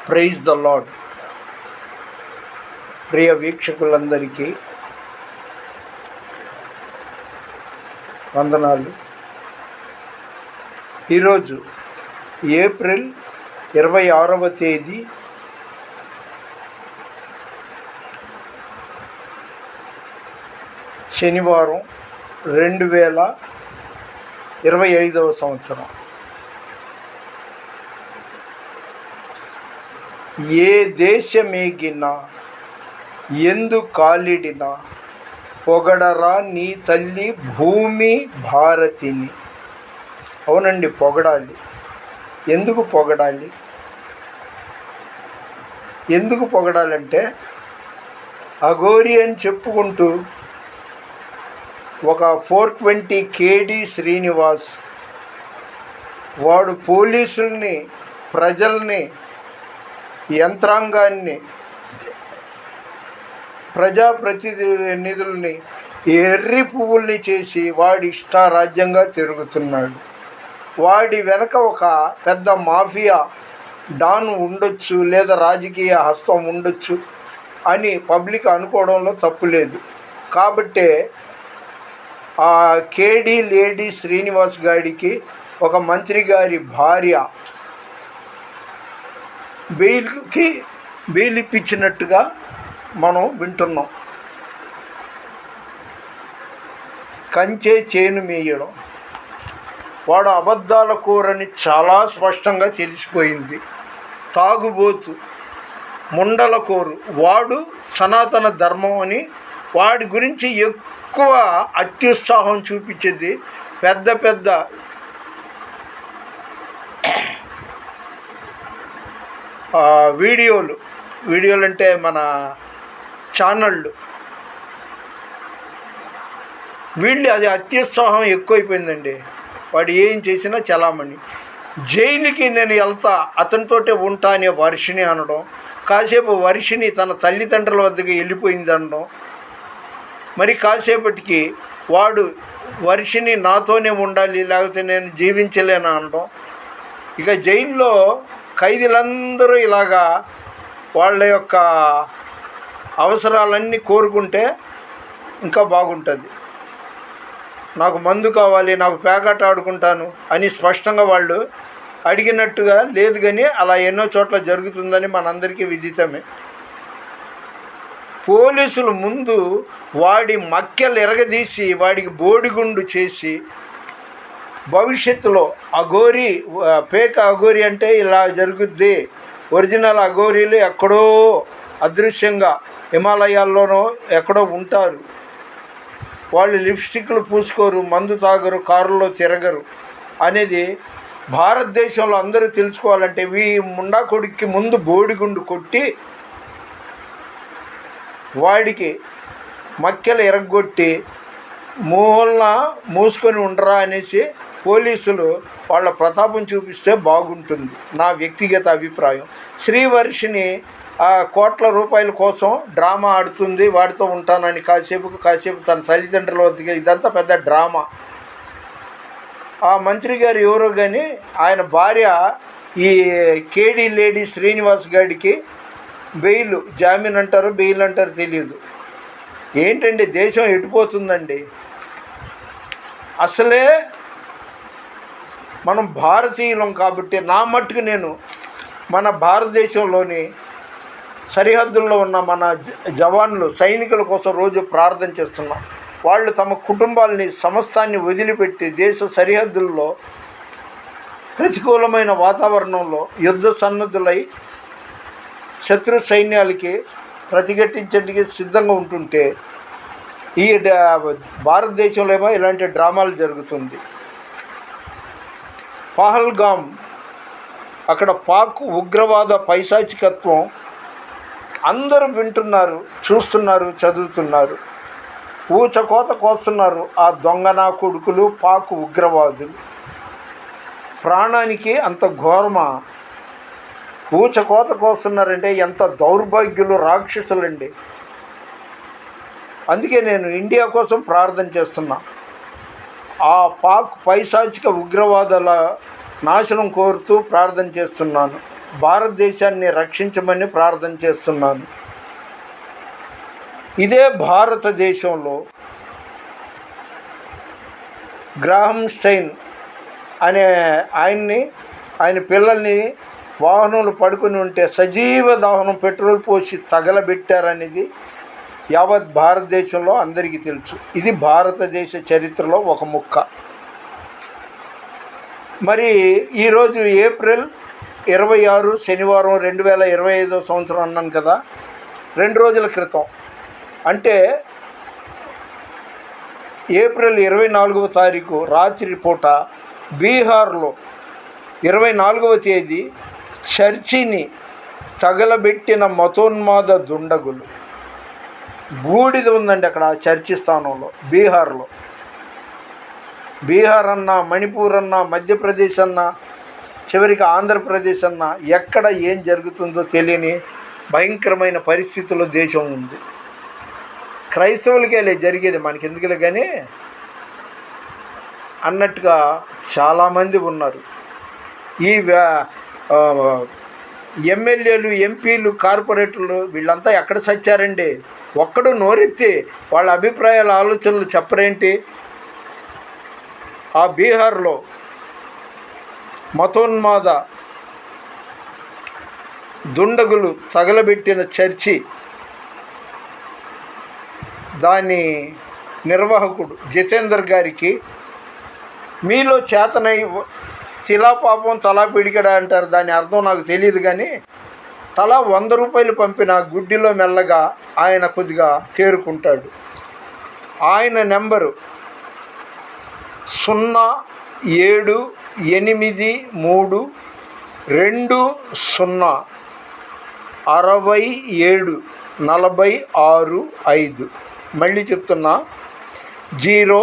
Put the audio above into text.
Praise the lord. ప్రియ వీక్షకులందరికీ వందనాలు. ఈరోజు ఏప్రిల్ 26వ తేదీ శనివారం 2025వ సంవత్సరం. ఏ దేశమేగినా ఎందు కాలిడినా పొగడరా నీ తల్లి భూమి భారతిని. అవునండి, పొగడాలి. ఎందుకు పొగడాలి? ఎందుకు పొగడాలంటే అఘోరి అని చెప్పుకుంటూ ఒక 420 KD శ్రీనివాస్ వాడు పోలీసుల్ని, ప్రజల్ని, యంత్రాంగాన్ని, ప్రజాప్రతినిధుల్ని ఎర్రి పువ్వుల్ని చేసి వాడి ఇష్టారాజ్యంగా తిరుగుతున్నాడు. వాడి వెనక ఒక పెద్ద మాఫియా డాన్ ఉండొచ్చు, లేదా రాజకీయ హస్తం ఉండొచ్చు అని పబ్లిక్ అనుకోవడంలో తప్పులేదు. కాబట్టే ఆ కేడీ లేడీ శ్రీనివాస్ గారికి ఒక మంత్రి గారి భార్య బెయిల్ ఇప్పించినట్టుగా మనం వింటున్నాం. కంచే చేను మేయడం. వాడు అబద్ధాల కూరని చాలా స్పష్టంగా తెలిసిపోయింది. తాగుబోతు, ముండల కోరు. వాడు సనాతన ధర్మం అని వాడి గురించి ఎక్కువ అత్యుత్సాహం చూపించేది పెద్ద పెద్ద వీడియోలు అంటే మన ఛానళ్ళు. వీళ్ళు అది అత్యుత్సాహం ఎక్కువైపోయిందండి. వాడు ఏం చేసినా చలామణి. జైలుకి నేను వెళ్తా, అతనితోటే ఉంటా అనే వర్షిని అనడం, కాసేపు వర్షిని తన తల్లిదండ్రుల వద్దకు వెళ్ళిపోయింది అనడం, మరి కాసేపటికి వాడు వర్షిని నాతోనే ఉండాలి లేకపోతే నేను జీవించలేను అనడం. ఇక జైల్లో ఖైదీలందరూ ఇలాగా వాళ్ళ యొక్క అవసరాలన్నీ కోరుకుంటే ఇంకా బాగుంటుంది. నాకు మందు కావాలి, నాకు పేకాట ఆడుకుంటాను అని స్పష్టంగా వాళ్ళు అడిగినట్టుగా లేదు, కానీ అలా ఎన్నో చోట్ల జరుగుతుందని మనందరికీ విదితమే. పోలీసులు ముందు వాడి మక్కెలు ఎరగదీసి వాడికి బోడిగుండు చేసి భవిష్యత్తులో అఘోరి, పేక అఘోరి అంటే ఇలా జరుగుద్ది. ఒరిజినల్ అఘోరీలు ఎక్కడో అదృశ్యంగా హిమాలయాల్లోనో ఎక్కడో ఉంటారు. వాళ్ళు లిప్స్టిక్లు పూసుకోరు, మందు తాగరు, కారులో తిరగరు అనేది భారతదేశంలో అందరూ తెలుసుకోవాలంటే ఈ ముండా కొడుక్కి ముందు బోడిగుండు కొట్టి వాడికి మక్కెలు ఎరగొట్టి మూలన మూసుకొని ఉండరా అనేసి పోలీసులు వాళ్ళ ప్రతాపం చూపిస్తే బాగుంటుంది, నా వ్యక్తిగత అభిప్రాయం. శ్రీవర్షిని కోట్ల రూపాయల కోసం డ్రామా ఆడుతుంది, వాడితో ఉంటానని కాసేపు తన తల్లిదండ్రుల వద్దకు. ఇదంతా పెద్ద డ్రామా. ఆ మంత్రి గారు ఎవరో కానీ ఆయన భార్య ఈ కేడీ లేడీ శ్రీనివాస్ గారికి జామీన్ అంటారు, బెయిల్ అంటారు తెలియదు. ఏంటండి దేశం ఎటుపోతుందండి? అసలే మనం భారతీయులం కాబట్టి నా మట్టుకు నేను మన భారతదేశంలోని సరిహద్దుల్లో ఉన్న మన జవాన్లు, సైనికుల కోసం రోజు ప్రార్థన చేస్తున్నాం. వాళ్ళు తమ కుటుంబాలని, సమస్తాన్ని వదిలిపెట్టి దేశ సరిహద్దుల్లో ప్రతికూలమైన వాతావరణంలో యుద్ధ సన్నద్ధులై శత్రు సైన్యాలకి ప్రతిఘటించడానికి సిద్ధంగా ఉంటుంటే ఈ భారతదేశంలో ఏమో ఇలాంటి డ్రామాలు జరుగుతుంది. పహల్గామ్, అక్కడ పాక్ ఉగ్రవాద పైశాచికత్వం అందరూ వింటున్నారు, చూస్తున్నారు, చదువుతున్నారు. ఊచకోత కోస్తున్నారు ఆ దొంగనా కొడుకులు, పాక్ ఉగ్రవాదులు. ప్రాణానికి అంత ఘోరమా? ఊచకోత కోస్తున్నారంటే ఎంత దౌర్భాగ్యులు, రాక్షసులండి. అందుకే నేను ఇండియా కోసం ప్రార్థన చేస్తున్నా. ఆ పాక్ పైశాచిక ఉగ్రవాదుల నాశనం కోరుతూ ప్రార్థన చేస్తున్నాను. భారతదేశాన్ని రక్షించమని ప్రార్థన చేస్తున్నాను. ఇదే భారతదేశంలో గ్రాహం స్టైన్ అనే ఆయన పిల్లల్ని వాహనంలో పడుకుని ఉంటే సజీవ దహనం పెట్రోల్ పోసి తగలబెట్టారనేది యావత్ భారతదేశంలో అందరికీ తెలుసు. ఇది భారతదేశ చరిత్రలో ఒక ముక్క. మరి ఈరోజు ఏప్రిల్ 26 శనివారం 2025 సంవత్సరం అన్నాను కదా, 2 రోజుల క్రితం అంటే ఏప్రిల్ 24వ తారీఖు రాత్రి పూట బీహార్లో 24వ తేదీ చర్చిని తగలబెట్టిన మతోన్మాద దుండగులు. బూడిద ఉందండి అక్కడ చర్చి స్థానంలో. బీహార్ అన్నా, మణిపూర్ అన్నా, మధ్యప్రదేశ్ అన్నా, చివరికి ఆంధ్రప్రదేశ్ అన్నా, ఎక్కడ ఏం జరుగుతుందో తెలియని భయంకరమైన పరిస్థితుల్లో దేశం ఉంది. క్రైస్తవులకే జరిగేది, మనకి ఎందుకులే కానీ అన్నట్టుగా చాలామంది ఉన్నారు. ఈ ఎమ్మెల్యేలు, ఎంపీలు, కార్పొరేటర్లు వీళ్ళంతా ఎక్కడ సచ్చారండి? ఒక్కడు నోరెత్తి వాళ్ళ అభిప్రాయాల ఆలోచనలు చెప్పరేంటి? ఆ బీహార్లో మతోన్మాద దుండగులు తగలబెట్టిన చర్చి, దాని నిర్వాహకుడు జితేందర్ గారికి మీలో చేతనై తిలా పాపం తలా పిడికడా అంటారు, దాని అర్థం నాకు తెలియదు కానీ తలా 100 రూపాయలు పంపిన గుడ్డిలో మెల్లగా ఆయన కొద్దిగా తేరుకుంటాడు. ఆయన నెంబరు 0783206746 5. మళ్ళీ చెప్తున్నా 0